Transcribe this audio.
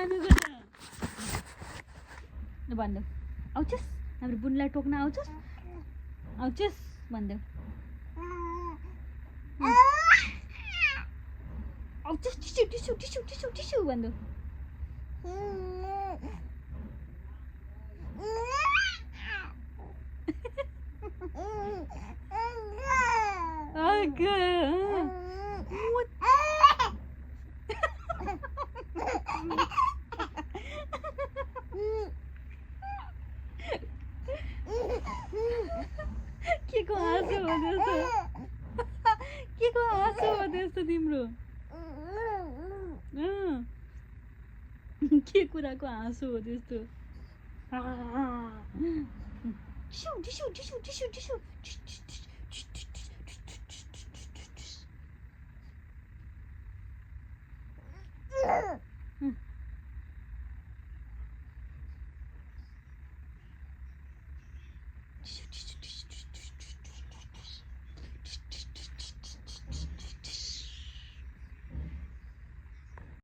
हामी गर्दा भन्देऊ आउँछस् हाम्रो बुनलाई टोक्न आउँछस् भन्देऊ आउँछस् टिस्यु भन्देऊ के को हाँसो हो त्यस्तो तिम्रो के कुराको हाँसो हो त्यस्तो